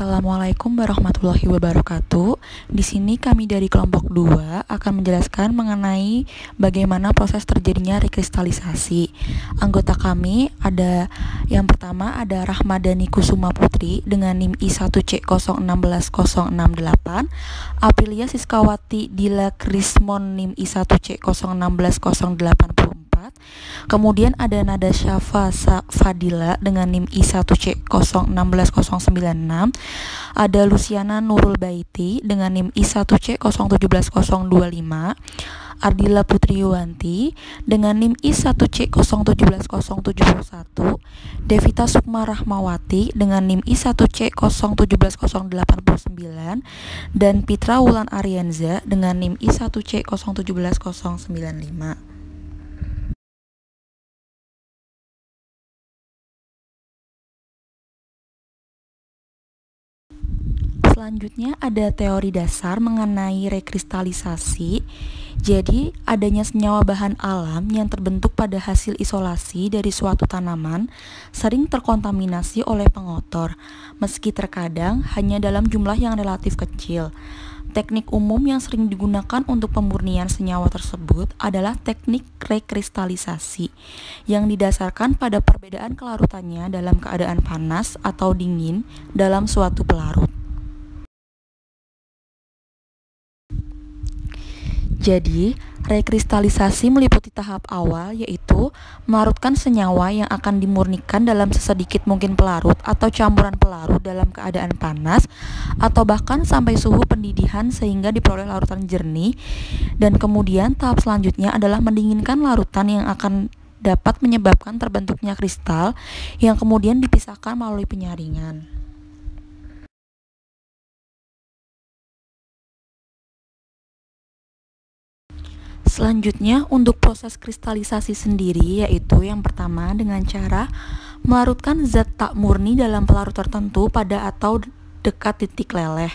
Assalamualaikum warahmatullahi wabarakatuh. Di sini kami dari kelompok 2 akan menjelaskan mengenai bagaimana proses terjadinya rekristalisasi. Anggota kami ada yang pertama ada Rahmadani Kusuma Putri dengan NIM I1C016068, Aprilia Siskawati Dila Krismon NIM I1C016084. Kemudian ada Nada Syafa Fadila dengan NIM I1C016096, ada Luciana Nurul Baiti dengan NIM I1C017025, Ardila Putri Yuwanti dengan NIM I1C017071, Devita Sukma Rahmawati dengan NIM I1C017089, dan Pitra Wulan Arianza dengan NIM I1C017095. Selanjutnya ada teori dasar mengenai rekristalisasi. Jadi, adanya senyawa bahan alam yang terbentuk pada hasil isolasi dari suatu tanaman sering terkontaminasi oleh pengotor, meski terkadang hanya dalam jumlah yang relatif kecil. Teknik umum yang sering digunakan untuk pemurnian senyawa tersebut adalah teknik rekristalisasi, yang didasarkan pada perbedaan kelarutannya dalam keadaan panas atau dingin dalam suatu pelarut. Jadi, rekristalisasi meliputi tahap awal, yaitu melarutkan senyawa yang akan dimurnikan dalam sesedikit mungkin pelarut atau campuran pelarut dalam keadaan panas, atau bahkan sampai suhu pendidihan sehingga diperoleh larutan jernih. Dan kemudian tahap selanjutnya adalah mendinginkan larutan yang akan dapat menyebabkan terbentuknya kristal yang kemudian dipisahkan melalui penyaringan. Selanjutnya, untuk proses kristalisasi sendiri, yaitu yang pertama dengan cara melarutkan zat tak murni dalam pelarut tertentu pada atau dekat titik leleh.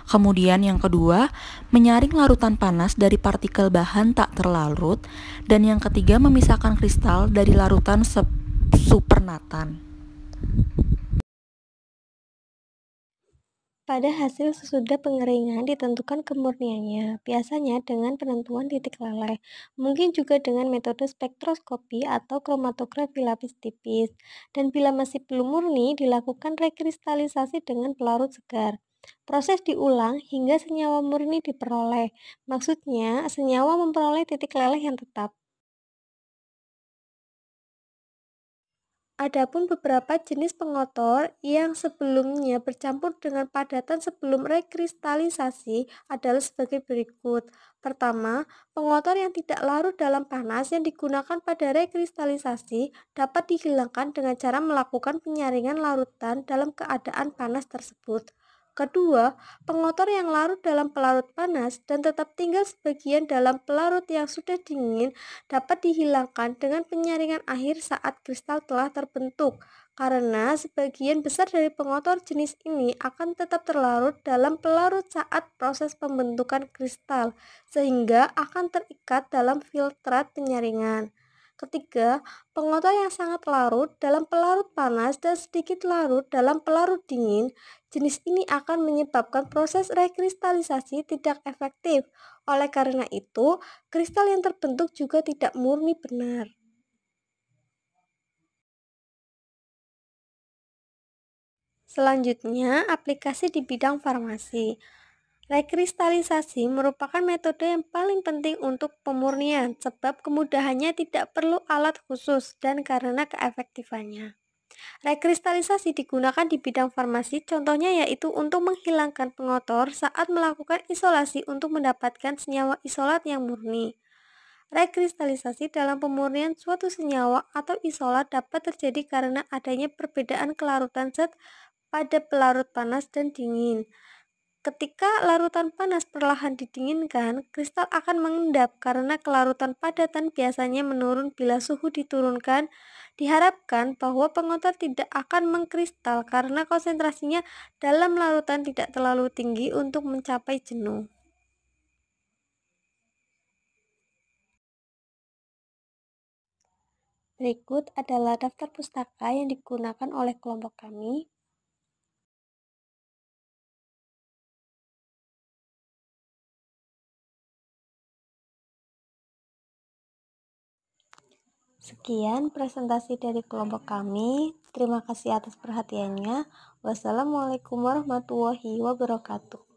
Kemudian yang kedua, menyaring larutan panas dari partikel bahan tak terlarut. Dan yang ketiga, memisahkan kristal dari larutan supernatan. Pada hasil sesudah pengeringan ditentukan kemurniannya, biasanya dengan penentuan titik leleh, mungkin juga dengan metode spektroskopi atau kromatografi lapis tipis. Dan bila masih belum murni, dilakukan rekristalisasi dengan pelarut segar. Proses diulang hingga senyawa murni diperoleh. Maksudnya, senyawa memperoleh titik leleh yang tetap. Adapun beberapa jenis pengotor yang sebelumnya bercampur dengan padatan sebelum rekristalisasi adalah sebagai berikut. Pertama, pengotor yang tidak larut dalam panas yang digunakan pada rekristalisasi dapat dihilangkan dengan cara melakukan penyaringan larutan dalam keadaan panas tersebut. Kedua, pengotor yang larut dalam pelarut panas dan tetap tinggal sebagian dalam pelarut yang sudah dingin dapat dihilangkan dengan penyaringan akhir saat kristal telah terbentuk, karena sebagian besar dari pengotor jenis ini akan tetap terlarut dalam pelarut saat proses pembentukan kristal, sehingga akan terikat dalam filtrat penyaringan. Ketiga, pengotor yang sangat larut dalam pelarut panas dan sedikit larut dalam pelarut dingin, jenis ini akan menyebabkan proses rekristalisasi tidak efektif. Oleh karena itu, kristal yang terbentuk juga tidak murni benar. Selanjutnya, aplikasi di bidang farmasi. Rekristalisasi merupakan metode yang paling penting untuk pemurnian sebab kemudahannya tidak perlu alat khusus dan karena keefektifannya. Rekristalisasi digunakan di bidang farmasi, contohnya yaitu untuk menghilangkan pengotor saat melakukan isolasi untuk mendapatkan senyawa isolat yang murni. Rekristalisasi dalam pemurnian suatu senyawa atau isolat dapat terjadi karena adanya perbedaan kelarutan zat pada pelarut panas dan dingin. Ketika larutan panas perlahan didinginkan, kristal akan mengendap karena kelarutan padatan biasanya menurun bila suhu diturunkan. Diharapkan bahwa pengotor tidak akan mengkristal karena konsentrasinya dalam larutan tidak terlalu tinggi untuk mencapai jenuh. Berikut adalah daftar pustaka yang digunakan oleh kelompok kami. Sekian presentasi dari kelompok kami. Terima kasih atas perhatiannya. Wassalamualaikum warahmatullahi wabarakatuh.